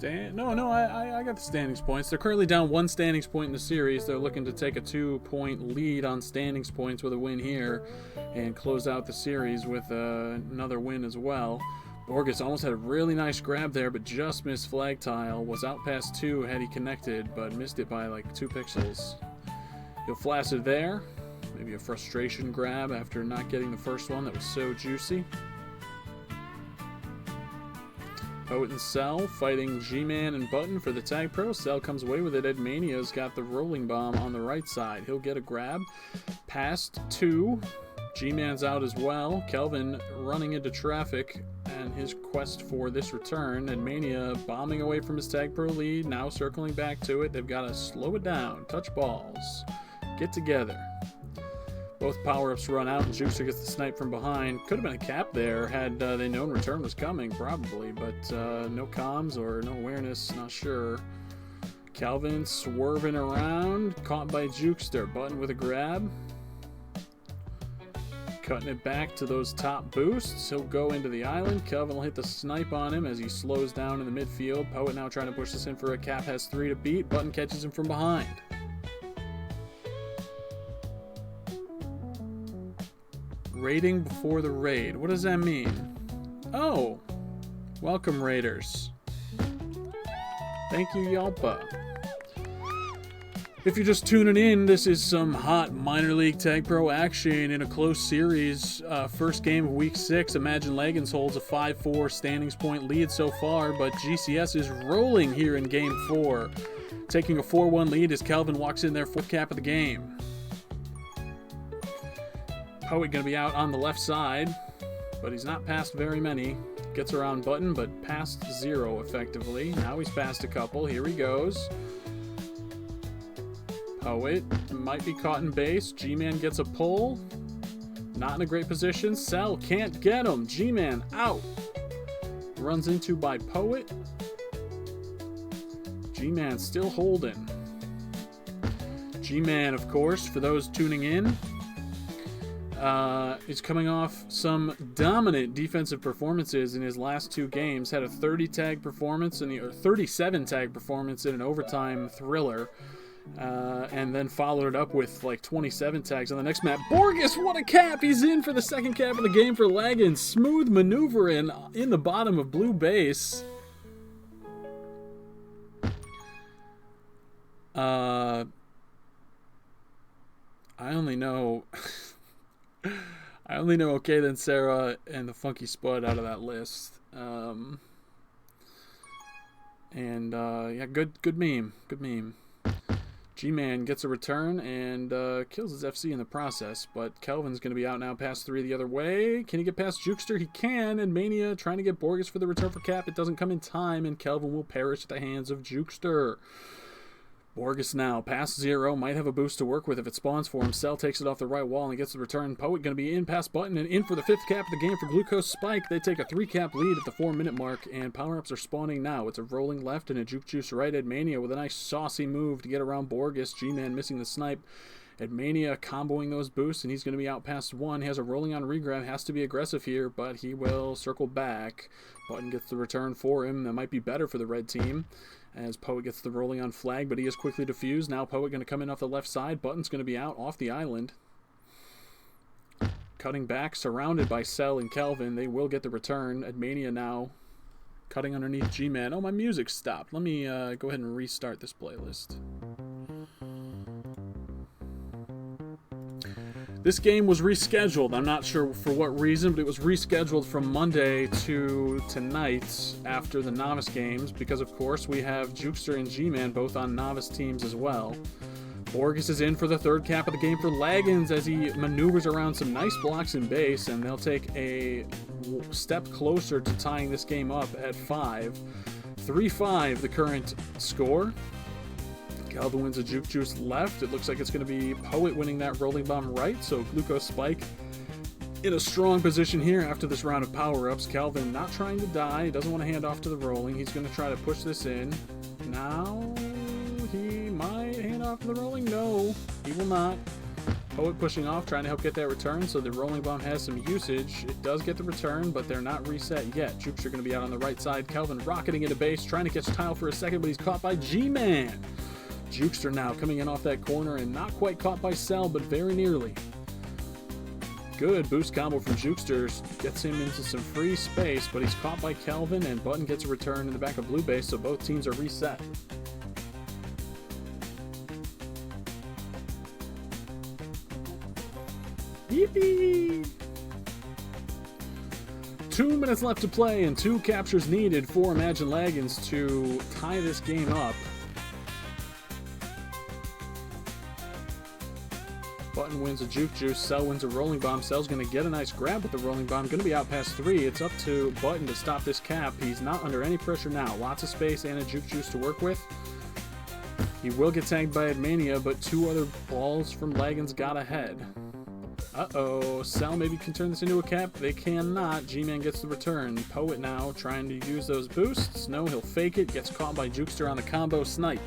I got the standings points. They're currently down 1 standings point in the series. They're looking to take a 2-point lead on standings points with a win here and close out the series with another win as well. Borges almost had a really nice grab there, but just missed flag tile. Was out past 2 had he connected, but missed it by like 2 pixels. He'll flash it there. Maybe a frustration grab after not getting the first one that was so juicy. Poet and Cell fighting G-Man and Button for the tag pro. Cell comes away with it. Edmania's got the rolling bomb on the right side. He'll get a grab. Past 2. G-Man's out as well. Kelvin running into traffic and his quest for this return. Edmania bombing away from his tag pro lead. Now circling back to it. They've got to slow it down. Touch balls. Get together. Both power-ups run out, and Jukester gets the snipe from behind. Could have been a cap there had they known return was coming, probably, but no comms or no awareness, not sure. Calvin swerving around, caught by Jukester. Button with a grab. Cutting it back to those top boosts. He'll go into the island. Kelvin will hit the snipe on him as he slows down in the midfield. Poet now trying to push this in for a cap, has 3 to beat. Button catches him from behind. Raiding before the raid. What does that mean? Oh! Welcome, Raiders. Thank you, Yalpa. If you're just tuning in, this is some hot minor league tag pro action in a close series. First game of week 6. Imagine Leggins holds a 5-4 standings point lead so far, but GCS is rolling here in game 4. Taking a 4-1 lead as Kelvin walks in there for cap of the game. Poet going to be out on the left side, but he's not past very many. Gets around Button, but past 0 effectively. Now he's past a couple. Here he goes. Poet might be caught in base. G-Man gets a pull. Not in a great position. Cell can't get him. G-Man out. Runs into by Poet. G-Man still holding. G-Man, of course, for those tuning in, He's coming off some dominant defensive performances in his last 2 games. Had a 30 tag performance or 37 tag performance in an overtime thriller. And then followed it up with like 27 tags on the next map. Borges, what a cap! He's in for the second cap of the game for Lagan. Smooth maneuver in the bottom of blue base. I only know Okay Then Sarah and the Funky Spud out of that list. Yeah, good meme. G-Man gets a return and kills his FC in the process, but Kelvin's going to be out now past 3 the other way. Can he get past Jukester? He can, and Mania trying to get Borges for the return for cap. It doesn't come in time, and Kelvin will perish at the hands of Jukester. Borges now, past 0, might have a boost to work with if it spawns for him. Cell takes it off the right wall and gets the return. Poet going to be in past Button and in for the 5th cap of the game for Glucose Spike. They take a 3-cap lead at the 4-minute mark, and power-ups are spawning now. It's a rolling left and a Juke Juice right. Edmania with a nice saucy move to get around Borges. G-Man missing the snipe. Edmania comboing those boosts, and he's going to be out past 1. He has a rolling on regrab, has to be aggressive here, but he will circle back. Button gets the return for him. That might be better for the red team, as Poet gets the rolling on flag, but he is quickly defused. Now Poet going to come in off the left side. Button's going to be out off the island. Cutting back, surrounded by Cell and Kelvin. They will get the return. Edmania now cutting underneath G-Man. Oh, my music stopped. Let me go ahead and restart this playlist. This game was rescheduled. I'm not sure for what reason, but it was rescheduled from Monday to tonight after the novice games because, of course, we have Jukester and G-Man both on novice teams as well. Borges is in for the 3rd cap of the game for Lagans as he maneuvers around some nice blocks in base, and they'll take a step closer to tying this game up at 5. 3-5 the current score. Kelvin wins a Juke Juice left. It looks like it's going to be Poet winning that rolling bomb right. So Glucose Spike in a strong position here after this round of power-ups. Kelvin not trying to die. He doesn't want to hand off to the rolling. He's going to try to push this in. Now he might hand off to the rolling. No, he will not. Poet pushing off, trying to help get that return. So the rolling bomb has some usage. It does get the return, but they're not reset yet. Jukes are going to be out on the right side. Kelvin rocketing into base, trying to catch Tile for a second, but he's caught by G-Man. Jukester now coming in off that corner and not quite caught by Cell, but very nearly. Good boost combo from Jukester. Gets him into some free space, but he's caught by Kelvin, and Button gets a return in the back of blue base, so both teams are reset. Yippee! 2 minutes left to play and 2 captures needed for Imagine Lagans to tie this game up. Button wins a Juke Juice. Cell wins a rolling bomb. Cell's going to get a nice grab with the rolling bomb. Going to be out past 3. It's up to Button to stop this cap. He's not under any pressure now. Lots of space and a Juke Juice to work with. He will get tagged by Edmania, but 2 other balls from Lagans got ahead. Uh-oh. Cell maybe can turn this into a cap. They cannot. G-Man gets the return. Poet now trying to use those boosts. No, he'll fake it. Gets caught by Jukester on the combo snipe.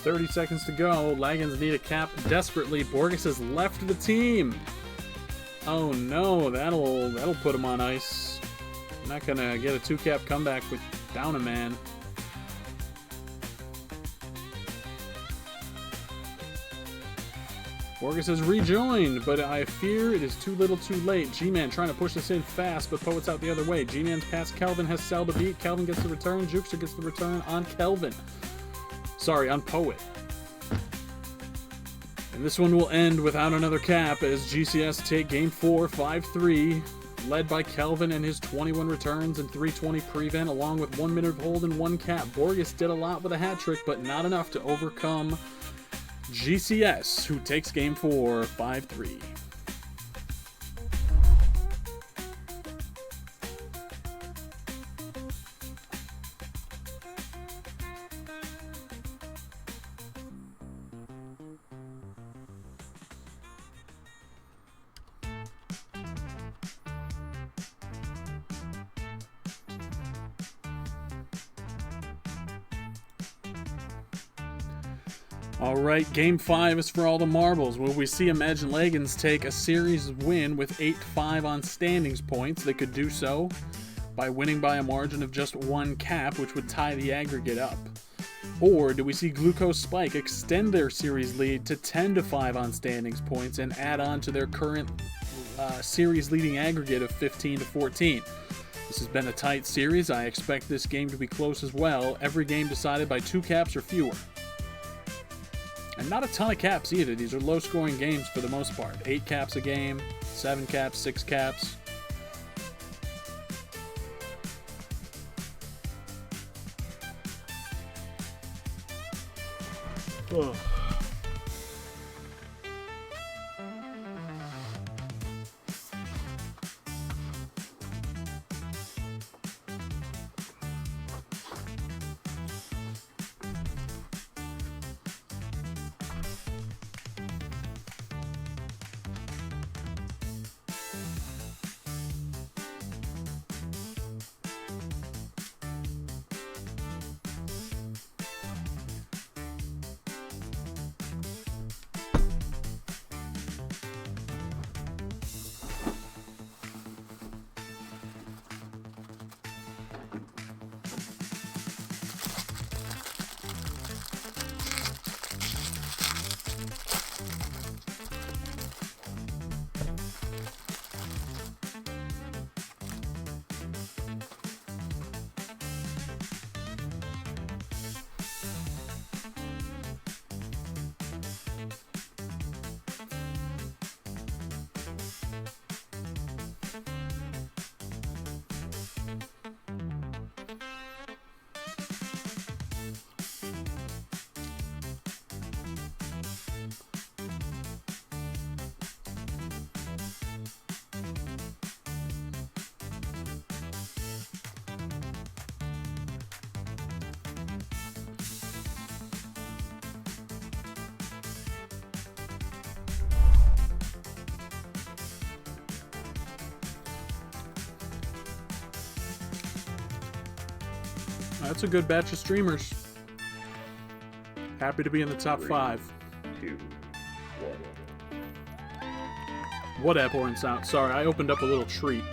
.30 seconds to go. Lagans need a cap desperately. Borges has left the team. Oh no, that'll put him on ice. Not gonna get a 2-cap comeback with down a man. Borges has rejoined, but I fear it is too little too late. G-Man trying to push this in fast, but Poet's out the other way. G-Man's past Kelvin, has Cell to beat. Kelvin gets the return. Jukester gets the return on Kelvin. Sorry, on Poet. And this one will end without another cap as GCS take game 4, 5-3, led by Kelvin and his 21 returns and 320 prevent, along with 1 minute of hold and 1 cap. Borges did a lot with a hat trick, but not enough to overcome GCS, who takes game 4, 5-3. Alright, game 5 is for all the marbles. Will we see Imagine Dragons take a series win with 8-5 on standings points? They could do so by winning by a margin of just 1 cap, which would tie the aggregate up. Or do we see Glucose Spike extend their series lead to 10-5 on standings points and add on to their current series leading aggregate of 15-14? This has been a tight series. I expect this game to be close as well. Every game decided by 2 caps or fewer. And not a ton of caps either. These are low-scoring games for the most part. 8 caps a game, 7 caps, 6 caps. Ugh. That's a good batch of streamers. Happy to be in the top 5. 2, 1. What abhorrent sound? Sorry, I opened up a little treat.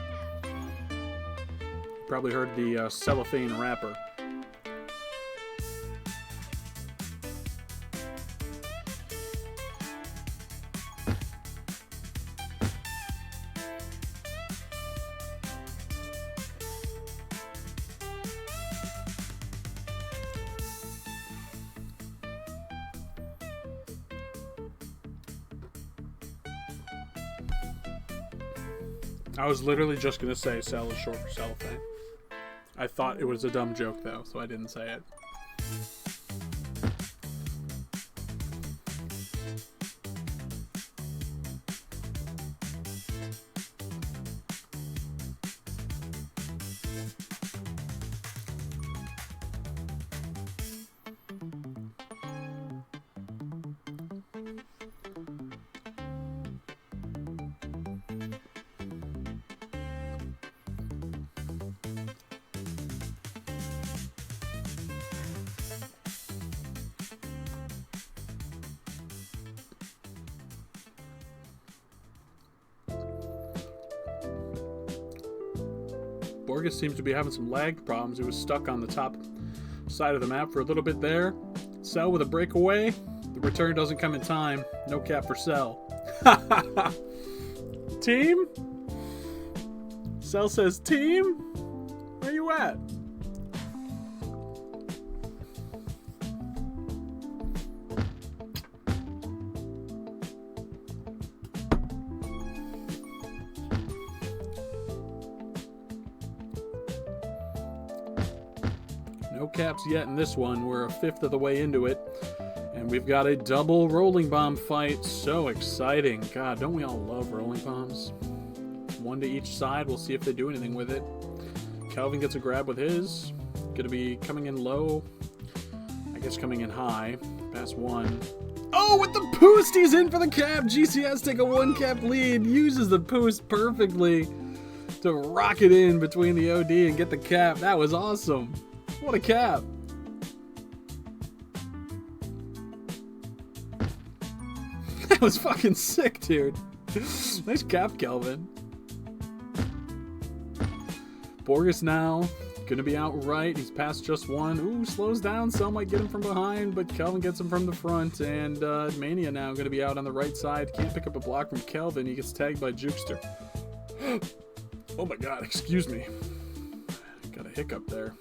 Probably heard the cellophane wrapper. I was literally just going to say cell is short for cellophane. I thought it was a dumb joke, though, so I didn't say it. Borges seems to be having some lag problems. He was stuck on the top side of the map for a little bit there. Cell with a breakaway. The return doesn't come in time. No cap for Cell. Team? Cell says, team? Where you at? No caps yet in this one. We're a fifth of the way into it. And we've got a double rolling bomb fight. So exciting. God, don't we all love rolling bombs? One to each side. We'll see if they do anything with it. Calvin gets a grab with his. Gonna be coming in low. I guess coming in high. Pass one. Oh, with the boost, he's in for the cap. GCS take a one cap lead. Uses the boost perfectly to rock it in between the OD and get the cap. That was awesome. What a cap. That was fucking sick, dude. Nice cap, Kelvin. Borges now gonna be out right. He's past just one. Ooh, slows down. Cell might get him from behind, but Kelvin gets him from the front. And Mania now gonna be out on the right side. Can't pick up a block from Kelvin. He gets tagged by Jukester. Oh my god, excuse me. Got a hiccup there.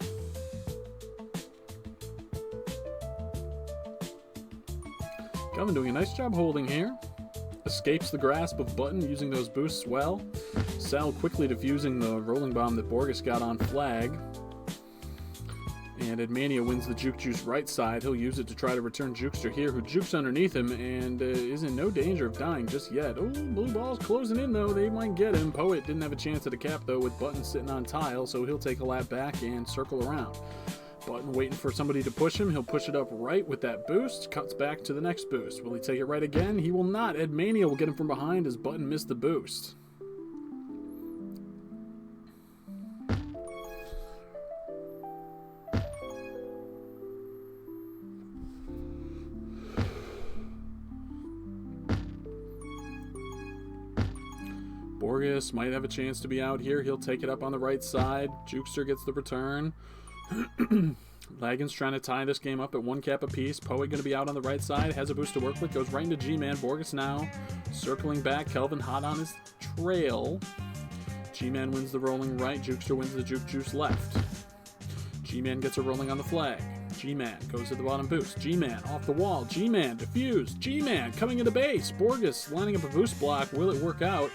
Kelvin doing a nice job holding here. Escapes the grasp of Button using those boosts well. Cell quickly defusing the rolling bomb that Borges got on flag. And Edmania wins the Juke Juice right side. He'll use it to try to return Jukester here, who jukes underneath him and is in no danger of dying just yet. Oh, blue ball's closing in though. They might get him. Poet didn't have a chance at a cap though with Button sitting on tile, so he'll take a lap back and circle around. Button waiting for somebody to push him. He'll push it up right with that boost. Cuts back to the next boost. Will he take it right again? He will not. Edmania will get him from behind as Button missed the boost. Borges might have a chance to be out here. He'll take it up on the right side. Jukester gets the return. Lagin's trying to tie this game up at one cap apiece. Poet going to be out on the right side. Has a boost to work with. Goes right into G-Man. Borges now circling back. Kelvin hot on his trail. G-Man wins the rolling right. Jukester wins the Juke Juice left. G-Man gets a rolling on the flag. G-Man goes to the bottom boost. G-Man off the wall. G-Man diffused. G-Man coming into base. Borges lining up a boost block. Will it work out?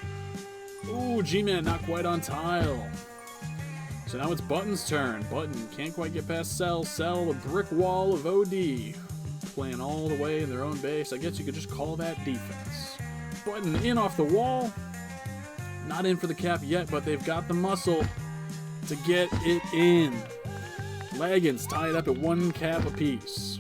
Ooh, G-Man not quite on tile. So now it's Button's turn. Button can't quite get past Cell. Cell, a brick wall of OD. Playing all the way in their own base. I guess you could just call that defense. Button in off the wall. Not in for the cap yet, but they've got the muscle to get it in. Lagin's tied up at one cap apiece.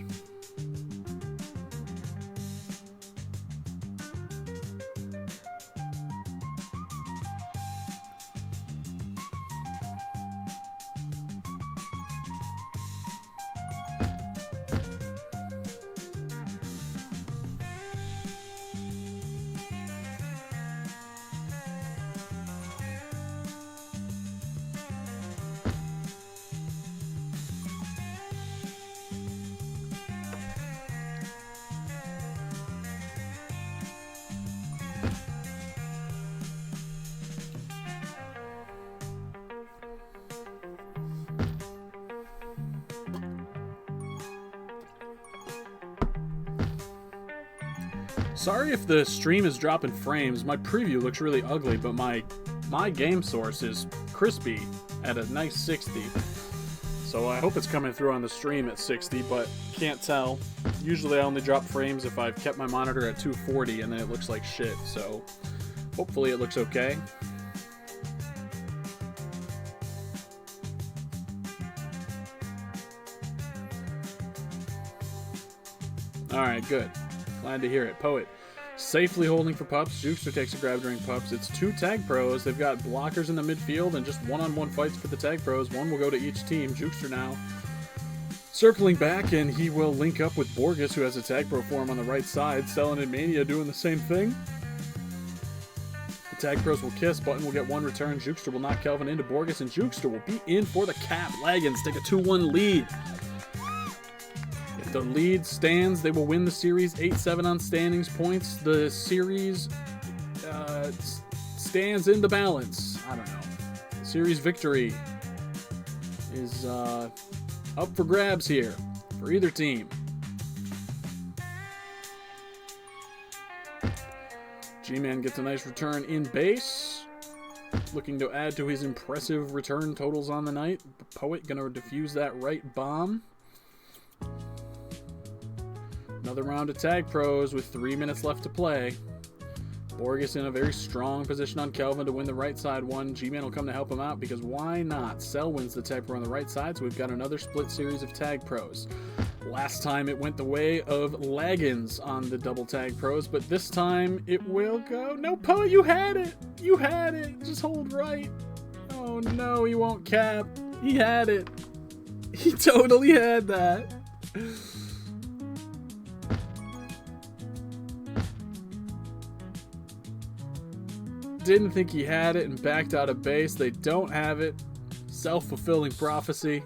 Sorry if the stream is dropping frames. My preview looks really ugly, but my game source is crispy at a nice 60. So I hope it's coming through on the stream at 60, but can't tell. Usually I only drop frames if I've kept my monitor at 240 and then it looks like shit. So hopefully it looks okay. Alright, good. Glad to hear it. Poet safely holding for pups. Jukester takes a grab during pups. It's two tag pros. They've got blockers in the midfield and just one-on-one fights for the tag pros. One will go to each team. Jukester now circling back, and he will link up with Borges, who has a tag pro form on the right side. Stellan and Mania doing the same thing. The tag pros will kiss. Button will get one return. Jukester will knock Kelvin into Borges, and Jukester will be in for the cap. Lagans take a 2-1 lead. The lead stands. They will win the series 8-7 on standings points. The series stands in the balance. I don't know. Series victory is up for grabs here for either team. G-Man gets a nice return in base. Looking to add to his impressive return totals on the night. Poet gonna defuse that right bomb. Another round of tag pros with 3 minutes left to play. Borges in a very strong position on Kelvin to win the right side one. G-Man will come to help him out because why not? Cell wins the tag pro on the right side, so we've got another split series of tag pros. Last time it went the way of Laggins on the double tag pros, but this time it will go. No, Poet, you had it! You had it! Just hold right. Oh no, he won't cap. He had it. He totally had that. Didn't think he had it and backed out of base. They don't have it. Self-fulfilling prophecy.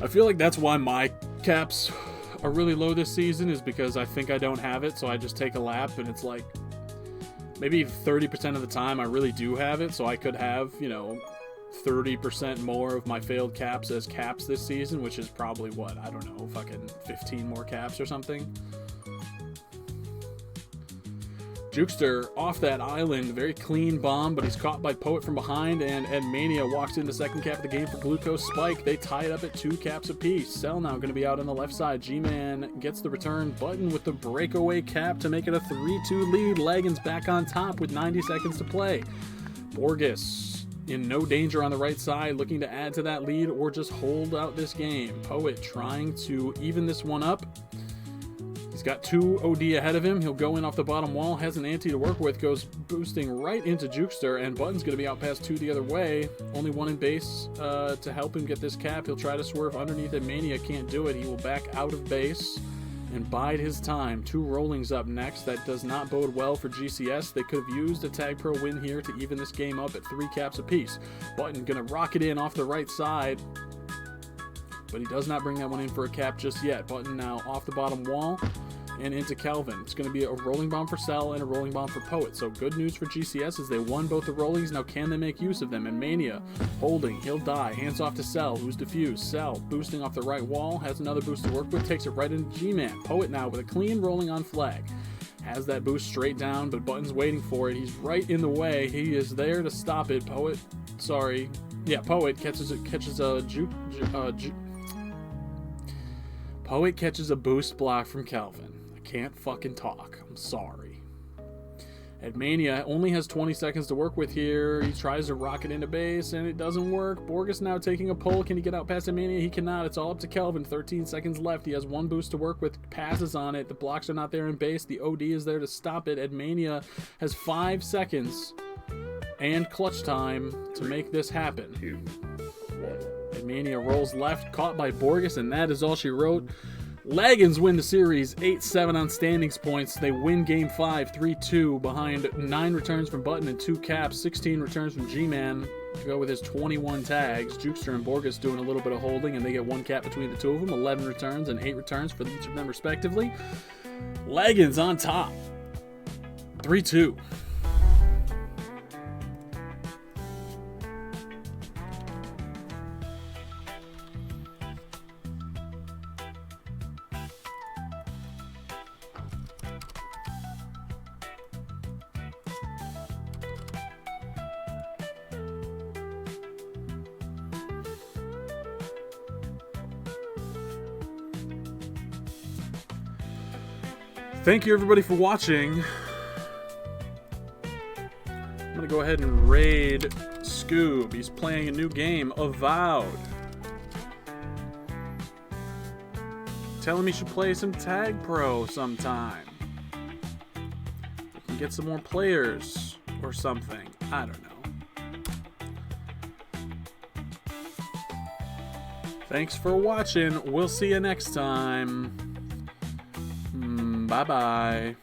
I feel like that's why my caps are really low this season, is because I think I don't have it, so I just take a lap, and it's like maybe 30% of the time I really do have it, so I could have, 30% more of my failed caps as caps this season, which is probably what, I don't know, fucking 15 more caps or something. Jukester off that island, very clean bomb, but he's caught by Poet from behind, and Edmania walks into second cap of the game for Glucose Spike. They tie it up at 2 caps apiece. Cell now going to be out on the left side. G-Man gets the return. Button with the breakaway cap to make it a 3-2 lead. Laggins back on top with 90 seconds to play. Borges in no danger on the right side, looking to add to that lead or just hold out this game. Poet trying to even this one up. He's got 2 OD ahead of him. He'll go in off the bottom wall, has an ante to work with, goes boosting right into Jukester, and Button's going to be out past 2 the other way. Only 1 in base to help him get this cap. He'll try to swerve underneath it. Mania can't do it. He will back out of base and bide his time. 2 rollings up next. That does not bode well for GCS. They could have used a tag pro win here to even this game up at 3 caps apiece. Button going to rocket in off the right side, but he does not bring that one in for a cap just yet. Button now off the bottom wall and into Kelvin. It's going to be a rolling bomb for Cell and a rolling bomb for Poet. So good news for GCS is they won both the rollings. Now can they make use of them? And Mania holding. He'll die. Hands off to Cell, who's diffused. Cell boosting off the right wall. Has another boost to work with. Takes it right into G-Man. Poet now with a clean rolling on flag. Has that boost straight down, but Button's waiting for it. He's right in the way. He is there to stop it. Poet, sorry. Yeah, Poet Poet catches a boost block from Kelvin. Can't fucking talk. I'm sorry. Edmania only has 20 seconds to work with here. He tries to rocket into base, and it doesn't work. Borges now taking a pull. Can he get out past Edmania? He cannot. It's all up to Kelvin. 13 seconds left. He has 1 boost to work with. Passes on it. The blocks are not there in base. The OD is there to stop it. Edmania has 5 seconds and clutch time to make this happen. 2, 1. Edmania rolls left, caught by Borges, and that is all she wrote. Laggins win the series 8-7 on standings points. They win game 5 3-2 behind 9 returns from Button and 2 caps, 16 returns from G-Man to go with his 21 tags. Jukester and Borges doing a little bit of holding, and they get 1 cap between the 2 of them, 11 returns and 8 returns for each of them respectively. Laggins on top 3-2. Thank you everybody for watching. I'm gonna go ahead and raid Scoob. He's playing a new game, Avowed. Tell him he should play some Tag Pro sometime. We can get some more players or something. I don't know. Thanks for watching. We'll see you next time. Bye-bye.